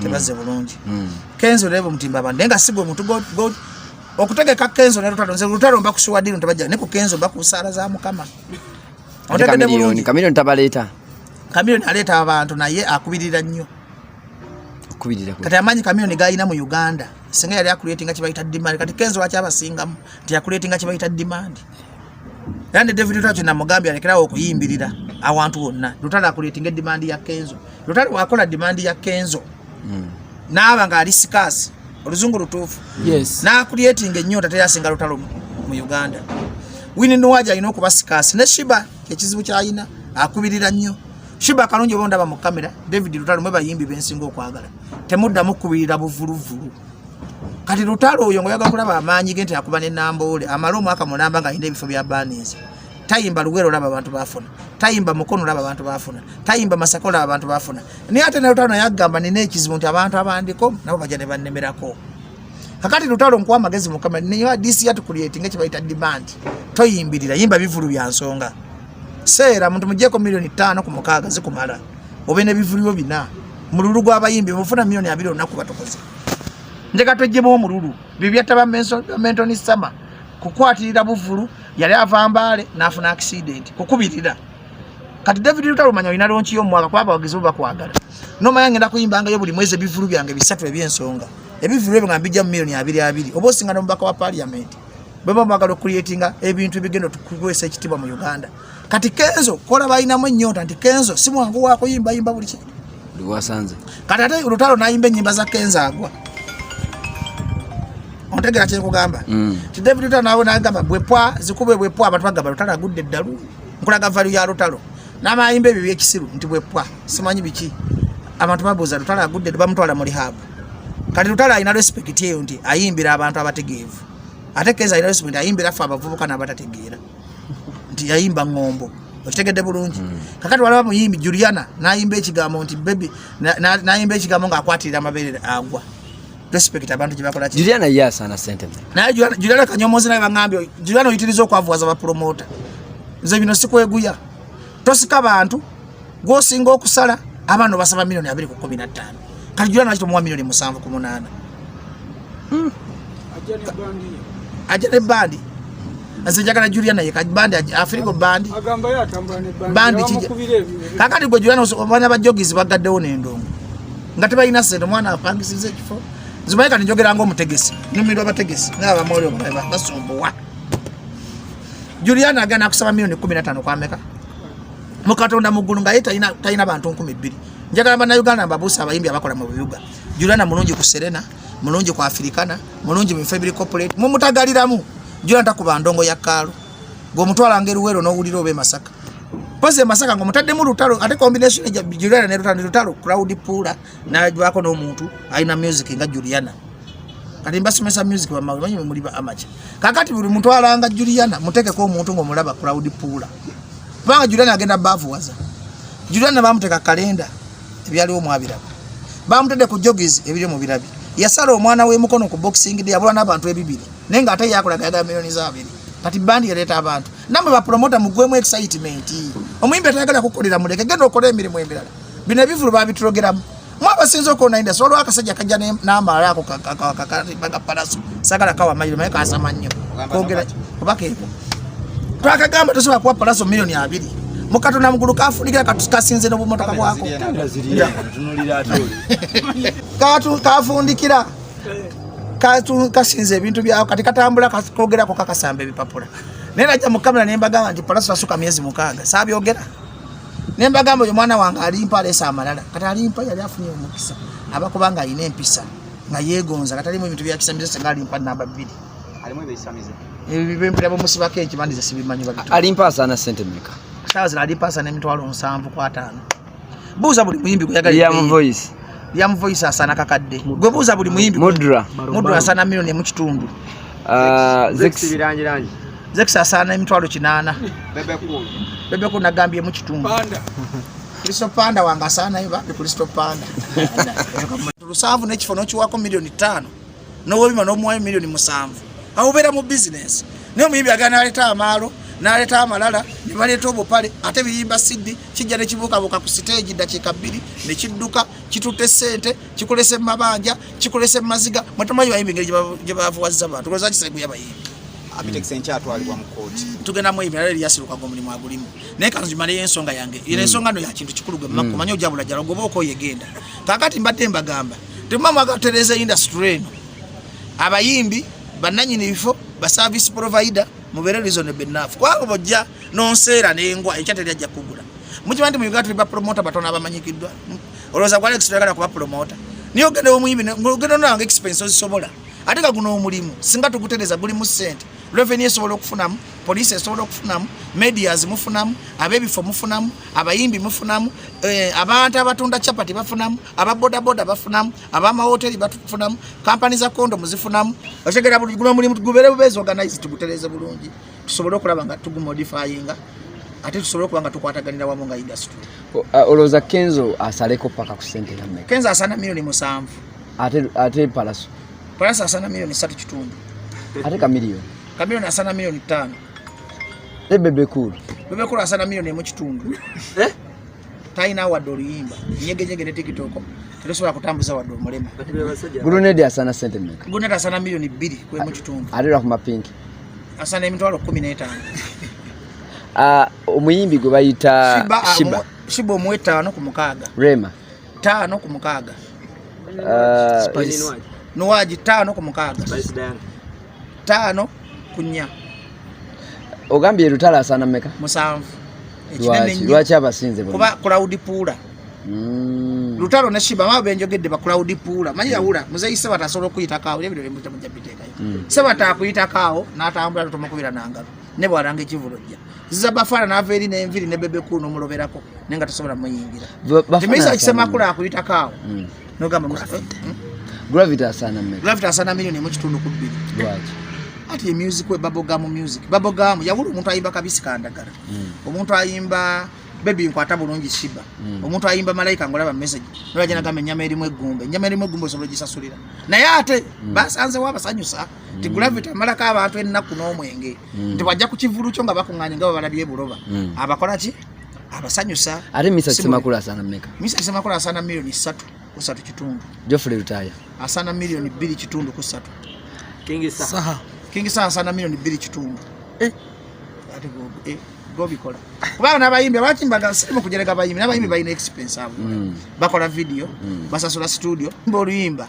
tebaze bulungi Kenzo lebo mutimba bandenga sigo mutu go okutegeka Kenzo ne Lutalo mba kusuwadiro tabajja ne ku Kenzo mba kusala za mukama otegede bulungi Chameleone tabaleta Chameleone aleta abantu naye akubirira nnyo kati amanyi Chameleone gayina mu Uganda singa yali akuletinga kibayita demand kati Kenzo wacha abasingamu ti akuletinga kibayita demand Yande David Lutalo na Mugambi alekerawo okuyimbirira awantu wonna Lutalo akuletinga demand ya Kenzo Lutalo wakola demand ya Kenzo naaba nga ali scarce oluzungu lutuufu na creating ennyota teyasinga Lutalo mu Uganda Winnie Nuwaja alina okuba scarce ne Shiba ekizibu kyayina akubirira nnyo Shiba kalungi bonda ba mu kamera David Lutalo mwe bayimbi bensinga okwagala temudda mukubirira buvuluvulu kati Lutalo oyo ngoyaga kulaba amaanyi gente akuba ne Nambole amalomo akamulamba nga inde ebifo bya Banis tayimba Luwero laba abantu bafuna tayimba Mukono laba abantu bafuna tayimba Masakola abantu bafuna ni ate ne Lutalo yagamba nine ekizibu nti abantu abandiko nabo bajane bannemerako kakati Lutalo nkuwa magezi mu kamera niyo DC yatu creating ekibayita demand toyimbirira yimba bivulu bya nsonga Sera muntu mujeko milioni 5 ku mukaga zikumala obene bivulio bina mululu gw'abayimbi mufuna milioni 2 onaku batokoze ndeka tojjemo omululu bibyataba mento ni sama kukwatirira buvulu yali avambale nafuna accident kukubirira kati David Lutalo manya ina lonchi yo mwaka kwaba wagizo bakwagala noma yangenda kuyimbanga yo buli mweze bivulu byange bisatu ebyensonga ebivulu ebyo ngambijja milioni 2 obosinga no mbaka wa parliament baba magalo creatinga ebintu bigendo tukwesa ekitiba mu Uganda kati Kenzo kola bayina mu nnyota nti Kenzo si mwangu wako yimba buli kintu Liwasanze kati ate Lutalo nayimba ennyimba za Kenzo agwa ontegera kye kugamba ti David Lutalo nawe nagamba bwepwa zikube bwepwa abantu bagamba Lutalo agudde eddalu nkulaga value ya Lutalo n'amayimba ebyo byekisiru nti bwepwa simanyi biki abantu babuuza Lutalo agudde bamutwala mu rehab kati Lutalo ayina respect eyo nti ayimbira abantu abategeevu ate Kenzo ayina respect ayimbira afa abavubuka n'abatategeera nti yayimba ngombo okitegedde bulungi kakati waliwo muyimbi Juliana nayimba ekigambo nti baby nayimba ekigambo nga akwatirira amabeere agwa respect abantu jibakola ki Juliana yasana sente naye Juliana kanyomozi naye bangambye Juliana oyitiriza okwavuwaza ba promoter nze bino sikweguya tosika abantu gwosinga okusala abantu basaba milioni 215 kati Juliana akito mu milioni 7 ku 8 ajane bandi Azijagala Juliana yekabandi Afrigo bandi agamba yatambula ne bandi kije kakati gwe Juliana obanya bajogizi bagaddewo n'endongo nga tebalina sente mwana apangisize ekifo zimayika njogera ngo omutegesi numirwa abategesi n'aba mori basumbuwa Juliana agana kusaba milioni 15 kwa meka mukatonda mugulu nga talina bantu 2,000 njagala bana Uganda babusa abayimbi abakola mu bibuga Juliana mulungi ku Serena mulungi ku Africana mulungi mu Family Corporate mumutagaliramu Juliana takuba ndongo ya Kalo gomutwala ngeruwero n'owulira obe Masaka pose Masaka ngomutadde mu Lutalo ate combination ya Juliana ne Lutalo crowd pula na jwako n'omuntu aina music nga Juliana kati mbasomesa music wa manyi muliba amache kakati buli mutwala nga Juliana muteke ko omuntu ngomulaba crowd pula banga Juliana agenda bavuwaza Juliana bamuteka kalenda ebyaliwo mwabira bamutedde ku joggers ebiri mu birabi yasala omwana we Mukono ku boxing day abula n'abantu ebibiri nenga ate yakolaga ya milioni 2 kati bandi yaleta abantu namwe ba promoter mugwemu excitement omuyimbi atayagala kukolera muleke genda okola emirimu emirala bino ebivulu babitulogeramu mwabasinza okona inda solo akasajja kajja n'amala ako kaka palaso sagala kawa mayiro maye kasama nnyo kongera kubaka eko twakagamba tosobola kuwa palaso milioni 2 mukatona mugulu kafunikira katukasinze n'obumotoka bwako kafundikira kasinze ebintu byao kati katambula kakogera ko kakasamba ebipapula nena jja mukamera nembagamba nti palaso asuka myezi 6 sabyogera nembagamba yo mwana wange alimpa lesa amalala kati alimpa yali afunye omukisa abakubanga ayina empisa nga yegonza kati alimu ebintu byakisamize senga alimpa namba 2 alimu ebisamize ebibempira bo musibake ekibandize sibimanyi babitu alimpa sana sente meka shaza alimpa sana emitwalo 7 kwa 5 buza buli muyimbi kuyagala ya voice asana kakadde gwe buza buli muyimbi Mudra asana milioni mu kitundu Zex birangirangi Zex asana emitwalo 8 bebe ko nagambye mu kitundu Kristo Panda wanga asana iba Kristo Panda lusavu nekifono kiwako milioni 5 no wobima no muwayo milioni 7 awubera mu business niyo muyimbi agana aleta amalo n'aleeta amalala ne baleeta obupale ate biyimba CD kijja ne kibuukabuuka ku stage dakiika 2 ne kidduka kitutte ssente kikolese mu mabanja kikolese mu maziga mwatamanyi bayimbi engeri gye bavuwazza abantu kulowooza Kisegu y'abayimbi Abitex enkyatwalibwa mu kooti tugenda mu ebirala eryasiruka omulimu agulimu naye kanzimale ensonga yange era ensonga no ya kintu kikulu gwe mmakko manyi ojabula jala ogoba okoyegenda kakati mbadde mbagamba temama gatereza industry eno abayimbi bannanyini bifo ba service provider mubere reasonable enough kwabo bojja nonseera n'engwa ekyaterajja kugula mukimanti mu Uganda tuli ba promoter batona abamanyikiddwa olowooza kwa Alex tuyagala kuba promoter niyo ogende omuyimbi ogende nange expense ozisobola ate kaguno omulimu singa tugutereza guli mu ssente revenue esobola okufunamu police esobola okufunamu medias mufunamu abebifo mufunamu abayimbi mufunamu abantu abatunda chapati bafunamu ababodaboda bafunamu abamahoteli bafunamu kampani za kondo muzifunamu otegera buli guno mulimu tugubere bubezi organize tugutereze bulungi tusobole okulaba nga tugumodifyinga ate tusobole okuba nga tukwataganira wamu nga industry olowooza Kenzo asaleko paka ku ssente ya mmeka Kenzo asana milioni 7 ate Palaso asana milioni 3 kitundu ate Kamiliyoni asana milioni 5 Bebe Cool asana milioni 1 kitundu taina wadde oluyimba nyege ne TikTok tesobola kutambuza wadde omulema Grenade asana ssente mmeka Grenade asana milioni 2 kwemu kitundu ate ku mapinki asana emitwalo 15 omuyimbi gwe bayita Shiba omwe 5 ku 6 Rema 5 ku 6 Nuwaji 5 ku 6 5 ku 4 ogambye Lutalo asana mmeka 7 lwaki abasinze kuba crowd pool Lutalo ne Shiba mabe njogedde ba crowd pool manyi yawula muzeyise batasobola okuyita kawo ebyo byo mujabiteekayo sebata akuyita kawo n'atambula tutomukubira nangalo ne bwaranga ekivulojja zizabafana n'aveeri n'enviri ne Bebe Cool n'omuloberako nenga tasobola muyingira timisa kisema kula akuyita kawo nogamba Gravity asana mmeka Gravity asana milioni 1 kitundu ku 2 lwaki ati music we bubblegum music yawula omuntu ayimba kabisi kandagala omuntu ayimba baby nkwata bulungi Shiba omuntu ayimba Malaika ngolaba message nolajja nagamba ennyama erimu eggumba osobola gisasulira naye ate basanze wabasanyusa ti Gravity amalako abantu ennaku n'omwenge nti wajja ku kivulu kyo nga bakuŋŋaanye nga babalabye buloba abakola ki abasanyusa ate Misa Kisemakula asana mmeka Misa Kisemakula asana milioni 3 ku 3 kitundu Geoffrey Lutaya asana milioni 2 kitundu ku 3 King Saha asana milioni 2 kitundu ate go bikola kuba n'abayimbi abakimbaga simu kujereka abayimbi n'abayimbi bayina expense abo bakola video basasula studio oluyimba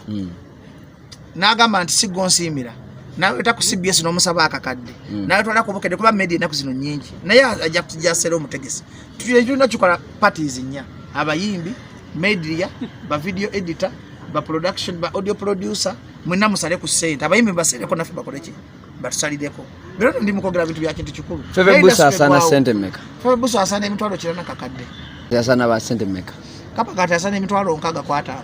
n'agamba nti sigonsiimira nawe ta ku CBS n'omusaba akakadde nawe twala kubukedde kuba media naku zino nyingi naye ajja kujasera omutegesi tulina kikola parties nnya abayimbi media ba video editor ba production ba audio producer mwena musale ku ssente abayimbi basereko nafe bakoleki batusalireko biro ndi mukogera bintu bya kintu kikulu Feve Busa asana ssente mmeka Feve Busa asana emitwalo 9 kakadde asana ba ssente mmeka kapa kati asana emitwalo 6 ku 5